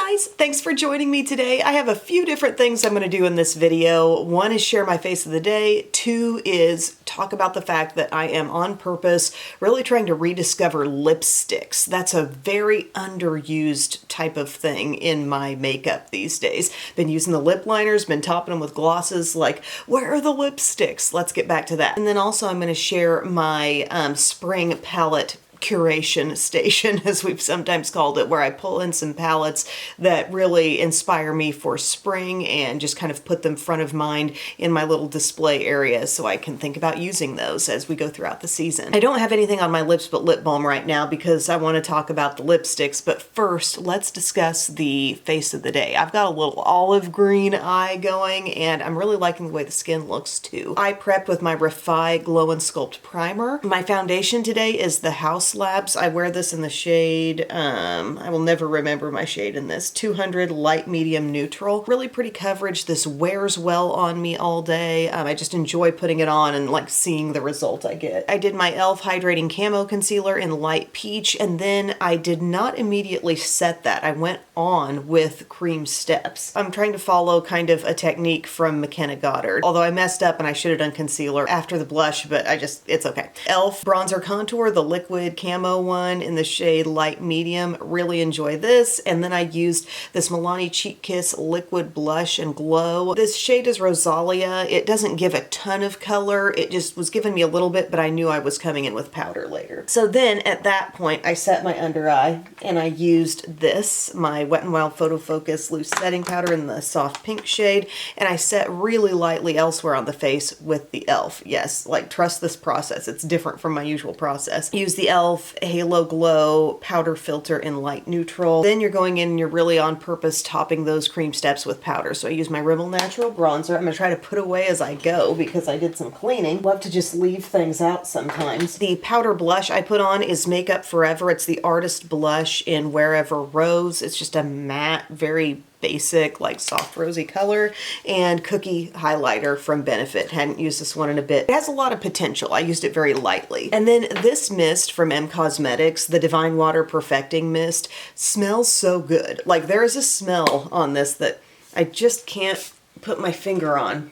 guys, thanks for joining me today. I have a few different things I'm going to do in this video. One is share my face of the day. Two is talk about the fact that I am on purpose really trying to rediscover lipsticks. That's a very underused type of thing in my makeup these days. Been using the lip liners, been topping them with glosses, like where are the lipsticks? Let's get back to that. And then also I'm going to share my spring palette curation station, as we've sometimes called it, where I pull in some palettes that really inspire me for spring and just kind of put them front of mind in my little display area so I can think about using those as we go throughout the season. I don't have anything on my lips but lip balm right now because I want to talk about the lipsticks, but first let's discuss the face of the day. I've got a little olive green eye going and I'm really liking the way the skin looks too. I prepped with my Refi Glow and Sculpt Primer. My foundation today is the House Labs. I wear this in the shade, I will never remember my shade in this, 200 Light Medium Neutral. Really pretty coverage. This wears well on me all day. I just enjoy putting it on and like seeing the result I get. I did my e.l.f. Hydrating Camo Concealer in Light Peach, and then I did not immediately set that. I went on with Cream Steps. I'm trying to follow kind of a technique from McKenna Goddard, although I messed up and I should have done concealer after the blush, but it's okay. e.l.f. Bronzer Contour, the liquid camo one in the shade Light Medium. Really enjoy this. And then I used this Milani Cheek Kiss liquid blush and glow. This shade is Rosalia. It doesn't give a ton of color. It just was giving me a little bit, but I knew I was coming in with powder later. So then at that point, I set my under eye and I used this, my Wet n Wild Photo Focus loose setting powder in the soft pink shade, and I set really lightly elsewhere on the face with the e.l.f. Yes, like trust this process. It's different from my usual process. Use the e.l.f. Halo Glow powder filter in light neutral. Then you're going in and you're really on purpose topping those cream steps with powder. So I use my Rimmel Natural bronzer. I'm going to try to put away as I go because I did some cleaning. Love to just leave things out sometimes. The powder blush I put on is Makeup Forever. It's the Artist Blush in Wherever Rose. It's just a matte, very basic, like soft rosy color, and Cookie highlighter from Benefit. Hadn't used this one in a bit. It has a lot of potential. I used it very lightly. And then this mist from M Cosmetics, the Divine Water Perfecting Mist, smells so good. Like there is a smell on this that I just can't put my finger on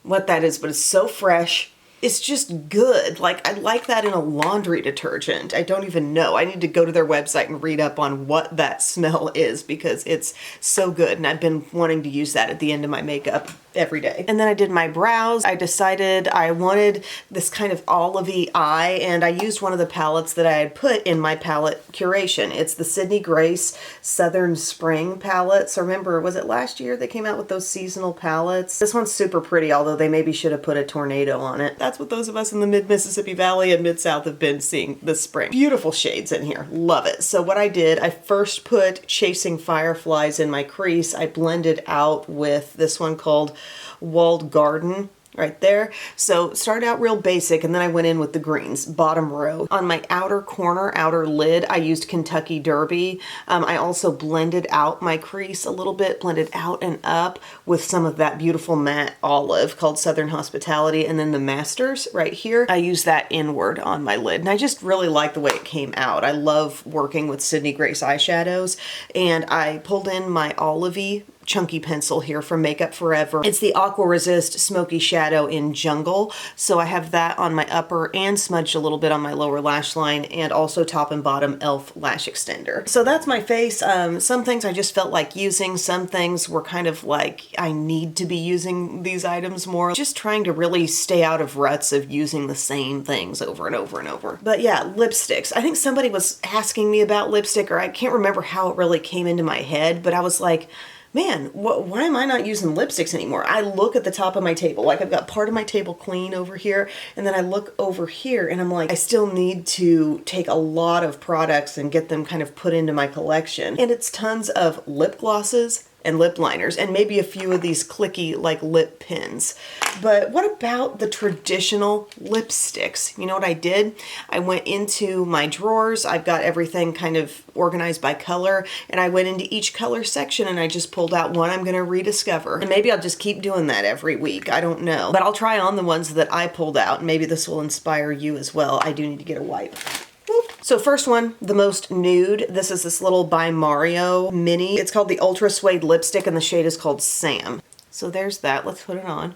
what that is, but it's so fresh. It's just good. Like, I like that in a laundry detergent. I don't even know. I need to go to their website and read up on what that smell is because it's so good. And I've been wanting to use that at the end of my makeup every day. And then I did my brows. I decided I wanted this kind of olivey eye, and I used one of the palettes that I had put in my palette curation. It's the Sydney Grace Southern Spring palette. So remember, was it last year they came out with those seasonal palettes? This one's super pretty, although they maybe should have put a tornado on it. That's what those of us in the mid-Mississippi Valley and Mid-South have been seeing this spring. Beautiful shades in here. Love it. So what I did, I first put Chasing Fireflies in my crease. I blended out with this one called Walled Garden right there. So started out real basic and then I went in with the greens, bottom row. On my outer corner, outer lid, I used Kentucky Derby. I also blended out my crease a little bit, blended out and up with some of that beautiful matte olive called Southern Hospitality, and then the Masters right here. I used that inward on my lid and I just really like the way it came out. I love working with Sydney Grace eyeshadows, and I pulled in my olivey chunky pencil here from Makeup Forever. It's the Aqua Resist Smoky Shadow in Jungle. So I have that on my upper and smudged a little bit on my lower lash line, and also top and bottom e.l.f. lash extender. So that's my face. Some things I just felt like using. Some things were kind of like, I need to be using these items more. Just trying to really stay out of ruts of using the same things over and over and over. But yeah, lipsticks. I think somebody was asking me about lipstick, or I can't remember how it really came into my head, but I was like, man, why am I not using lipsticks anymore? I look at the top of my table, like I've got part of my table clean over here, and then I look over here and I'm like, I still need to take a lot of products and get them kind of put into my collection. And it's tons of lip glosses and lip liners, and maybe a few of these clicky like lip pins. But what about the traditional lipsticks? You know what I did? I went into my drawers. I've got everything kind of organized by color, and I went into each color section and I just pulled out one I'm gonna rediscover. And maybe I'll just keep doing that every week. I don't know. But I'll try on the ones that I pulled out, and maybe this will inspire you as well. I do need to get a wipe. Whoop. So first one, the most nude. This is this little by Mario mini. It's called the Ultra Suede Lipstick and the shade is called Sam. So there's that. Let's put it on.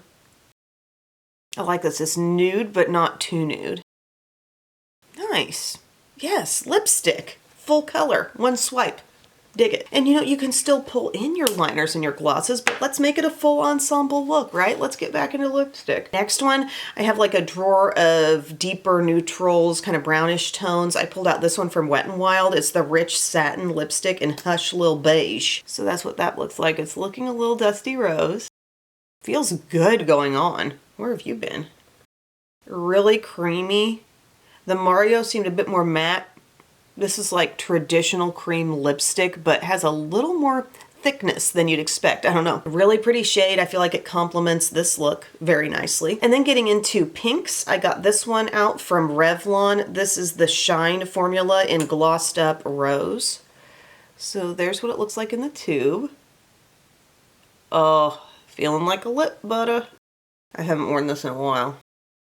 I like this. It's nude, but not too nude. Nice. Yes, lipstick. Full color. One swipe. Dig it. And you know, you can still pull in your liners and your glosses, but let's make it a full ensemble look, right? Let's get back into lipstick. Next one, I have like a drawer of deeper neutrals, kind of brownish tones. I pulled out this one from Wet n Wild. It's the Rich Satin Lipstick in Hush Lil Beige. So that's what that looks like. It's looking a little dusty rose. Feels good going on. Where have you been? Really creamy. The Mario seemed a bit more matte. This is like traditional cream lipstick, but has a little more thickness than you'd expect. I don't know. Really pretty shade. I feel like it complements this look very nicely. And then getting into pinks, I got this one out from Revlon. This is the Shine formula in Glossed Up Rose. So there's what it looks like in the tube. Oh, feeling like a lip butter. I haven't worn this in a while.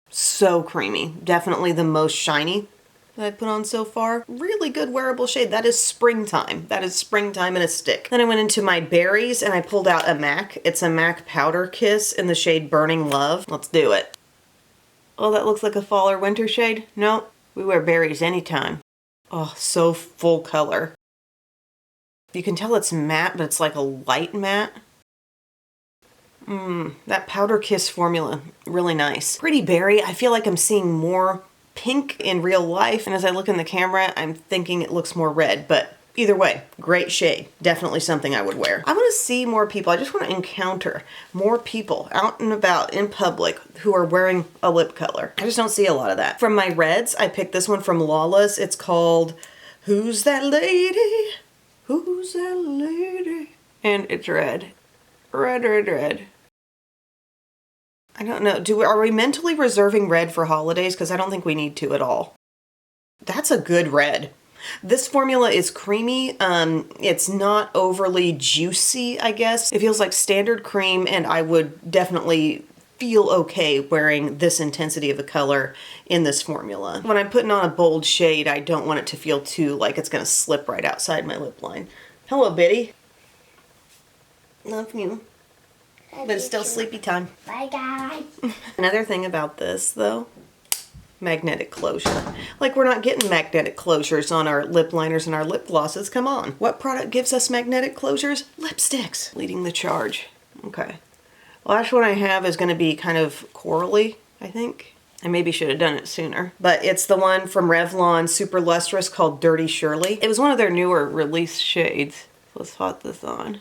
So creamy. Definitely the most shiny that I put on so far. Really good wearable shade. That is springtime. That is springtime in a stick. Then I went into my berries and I pulled out a MAC. It's a MAC Powder Kiss in the shade Burning Love. Let's do it. Oh, that looks like a fall or winter shade. No, we wear berries anytime. Oh, so full color. You can tell it's matte, but it's like a light matte. That Powder Kiss formula, really nice. Pretty berry. I feel like I'm seeing more pink in real life, and as I look in the camera, I'm thinking it looks more red, but either way, great shade. Definitely something I would wear. I want to see more people. I just want to encounter more people out and about in public who are wearing a lip color. I just don't see a lot of that. From my reds, I picked this one from Lawless. It's called Who's That Lady? Who's That Lady? And it's red. Red, red, red. I don't know. Are we mentally reserving red for holidays? Because I don't think we need to at all. That's a good red. This formula is creamy. It's not overly juicy, I guess. It feels like standard cream, and I would definitely feel okay wearing this intensity of a color in this formula. When I'm putting on a bold shade, I don't want it to feel too like it's going to slip right outside my lip line. Hello, Biddy. Love you. But it's still sleepy time. Bye, guys. Another thing about this, though, magnetic closure. Like, we're not getting magnetic closures on our lip liners and our lip glosses. Come on. What product gives us magnetic closures? Lipsticks. Leading the charge. Okay. Last one I have is going to be kind of corally, I think. I maybe should have done it sooner. But it's the one from Revlon, super lustrous, called Dirty Shirley. It was one of their newer release shades. Let's hot this on.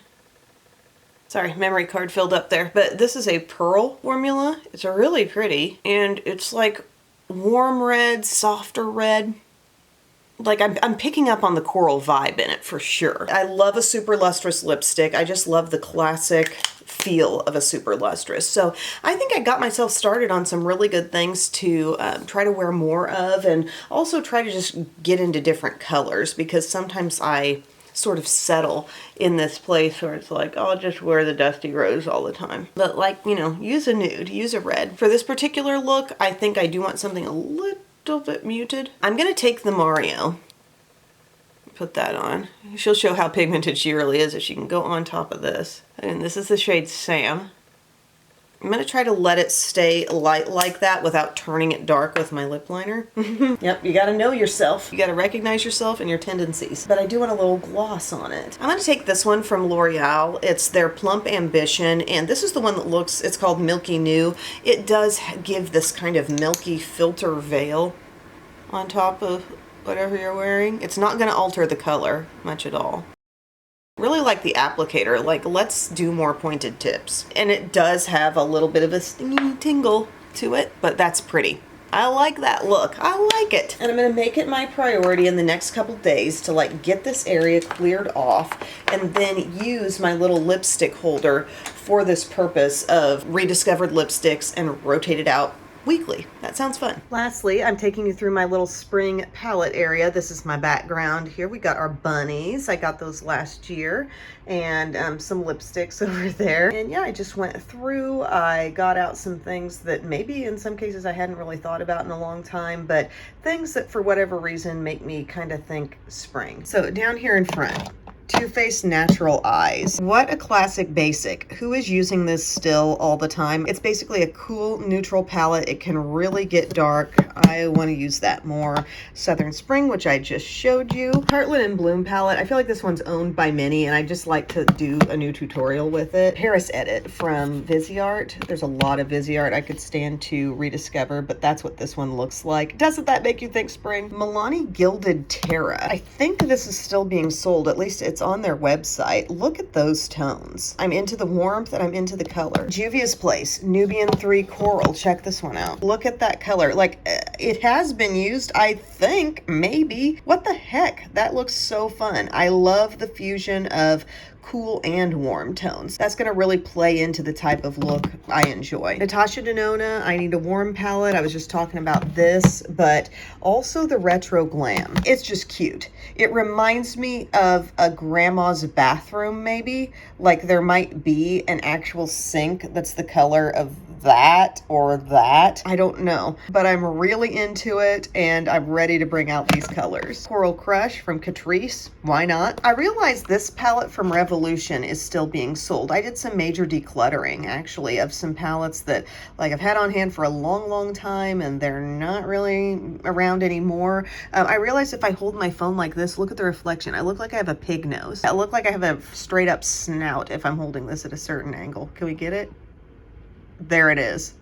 Sorry, memory card filled up there. But this is a pearl formula. It's really pretty. And it's like warm red, softer red. Like I'm picking up on the coral vibe in it for sure. I love a super lustrous lipstick. I just love the classic feel of a super lustrous. So I think I got myself started on some really good things to try to wear more of, and also try to just get into different colors, because sometimes I sort of settle in this place where it's like, oh, I'll just wear the dusty rose all the time. But like, you know, use a nude, use a red. For this particular look, I think I do want something a little bit muted. I'm gonna take the Mario, put that on. She'll show how pigmented she really is if she can go on top of this. And this is the shade Sam. I'm gonna try to let it stay light like that without turning it dark with my lip liner. Yep, you gotta know yourself. You gotta recognize yourself and your tendencies. But I do want a little gloss on it. I'm gonna take this one from L'Oreal. It's their Plump Ambition, and this is the one that looks, it's called Milky Nude. It does give this kind of milky filter veil on top of whatever you're wearing. It's not gonna alter the color much at all. Really like the applicator. Like, let's do more pointed tips. And it does have a little bit of a stingy tingle to it, but that's pretty. I like that look. I like it. And I'm gonna make it my priority in the next couple days to like get this area cleared off, and then use my little lipstick holder for this purpose of rediscovered lipsticks and rotate it out weekly. That sounds fun. Lastly, I'm taking you through my little spring palette area. This is my background here. We got our bunnies. I got those last year, and some lipsticks over there. And yeah, I just went through. I got out some things that maybe in some cases I hadn't really thought about in a long time, but things that for whatever reason make me kind of think spring. So down here in front, Too Faced Natural Eyes. What a classic basic. Who is using this still all the time? It's basically a cool neutral palette. It can really get dark. I want to use that more. Southern Spring, which I just showed you. Heartland and Bloom palette. I feel like this one's owned by many, and I just like to do a new tutorial with it. Paris Edit from Viseart. There's a lot of Viseart I could stand to rediscover, but that's what this one looks like. Doesn't that make you think spring? Milani Gilded Terra. I think this is still being sold. At least it's on their website. Look at those tones. I'm into the warmth and I'm into the color. Juvia's Place, Nubian 3 Coral. Check this one out. Look at that color. Like, it has been used, I think, maybe. What the heck? That looks so fun. I love the fusion of cool and warm tones. That's going to really play into the type of look I enjoy. Natasha Denona, I Need a Warm palette. I was just talking about this, but also the Retro Glam. It's just cute. It reminds me of a grandma's bathroom, maybe. Like there might be an actual sink that's the color of that or that. I don't know, but I'm really into it and I'm ready to bring out these colors. Coral Crush from Catrice. Why not? I realized this palette from Revolution is still being sold. I did some major decluttering actually of some palettes that like I've had on hand for a long time and they're not really around anymore. I realized if I hold my phone like this, look at the reflection. I look like I have a pig nose. I look like I have a straight up snout if I'm holding this at a certain angle. Can we get it? There it is.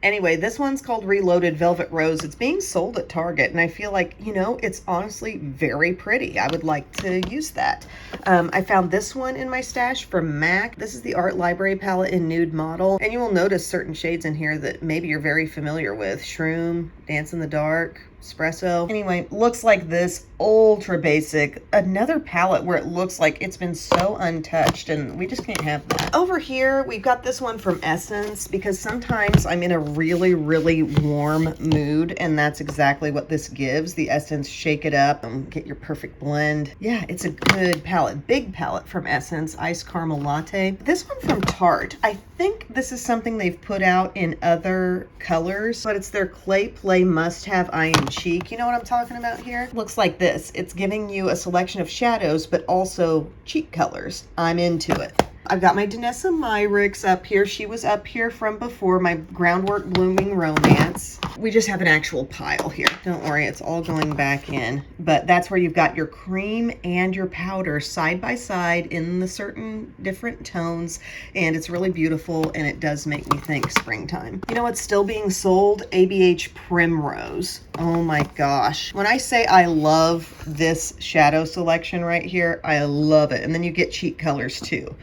Anyway, this one's called Reloaded Velvet Rose. It's being sold at Target, and I feel like, you know, it's honestly very pretty. I would like to use that. I found this one in my stash from MAC. This is the Art Library palette in Nude Model, and you will notice certain shades in here that maybe you're very familiar with. Shroom, Dance in the Dark, Espresso. Anyway, looks like this, ultra basic. Another palette where it looks like it's been so untouched and we just can't have that. Over here, we've got this one from Essence because sometimes I'm in a really warm mood and that's exactly what this gives. The Essence Shake It Up and get your perfect blend. Yeah, it's a good palette. Big palette from Essence, Iced Caramel Latte. This one from Tarte. I think this is something they've put out in other colors, but it's their Clay Play Must Have Eye and Cheek. You know what I'm talking about here? Looks like this. It's giving you a selection of shadows, but also cheek colors. I'm into it. I've got my Danessa Myricks up here. She was up here from before, my Groundwork Blooming Romance. We just have an actual pile here. Don't worry, it's all going back in. But that's where you've got your cream and your powder side by side in the certain different tones. And it's really beautiful and it does make me think springtime. You know what's still being sold? ABH Primrose. Oh my gosh. When I say I love this shadow selection right here, I love it. And then you get cheek colors too.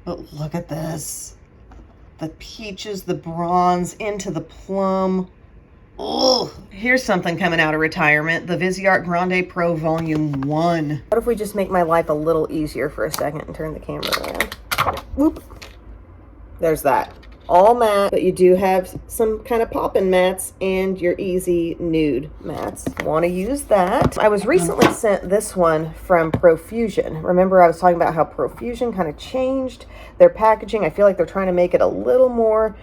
But look at this. The peaches, the bronze, into the plum. Oh, here's something coming out of retirement. The Viseart Grande Pro Volume 1. What if we just make my life a little easier for a second and turn the camera around? Whoop. There's that. All matte, but you do have some kind of poppin' mattes and your easy nude mattes. Want to use that. I was recently sent this one from Profusion. Remember I was talking about how Profusion kind of changed their packaging. I feel like they're trying to make it a little more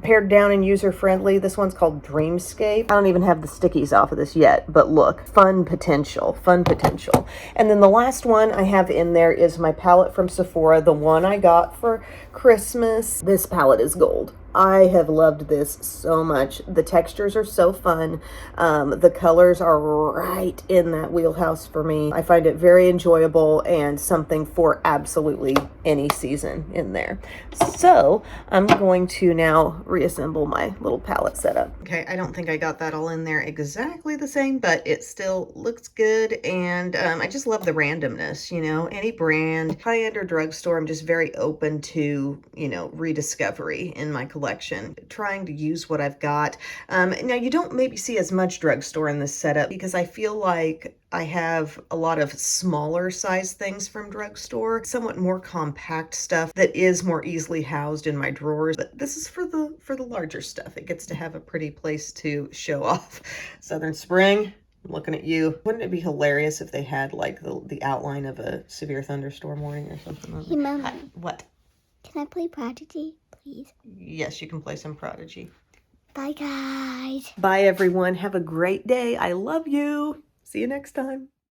pared down and user-friendly. This one's called Dreamscape. I don't even have the stickies off of this yet, but look, fun potential. And then the last one I have in there is my palette from Sephora, the one I got for Christmas. This palette is gold. I have loved this so much. The textures are so fun. The colors are right in that wheelhouse for me. I find it very enjoyable and something for absolutely any season in there. So I'm going to now reassemble my little palette setup. Okay, I don't think I got that all in there exactly the same, but it still looks good. And I just love the randomness, you know, any brand, high-end or drugstore, I'm just very open to, you know, rediscovery in my collection. collection, trying to use what I've got. Now, you don't maybe see as much drugstore in this setup because I feel like I have a lot of smaller size things from drugstore, somewhat more compact stuff that is more easily housed in my drawers. But this is for the larger stuff. It gets to have a pretty place to show off. Southern Spring, I'm looking at you. Wouldn't it be hilarious if they had like the outline of a severe thunderstorm warning or something like that? Hey, Mom. What? Can I play Prodigy, please? Yes, you can play some Prodigy. Bye, guys. Bye, everyone. Have a great day. I love you. See you next time.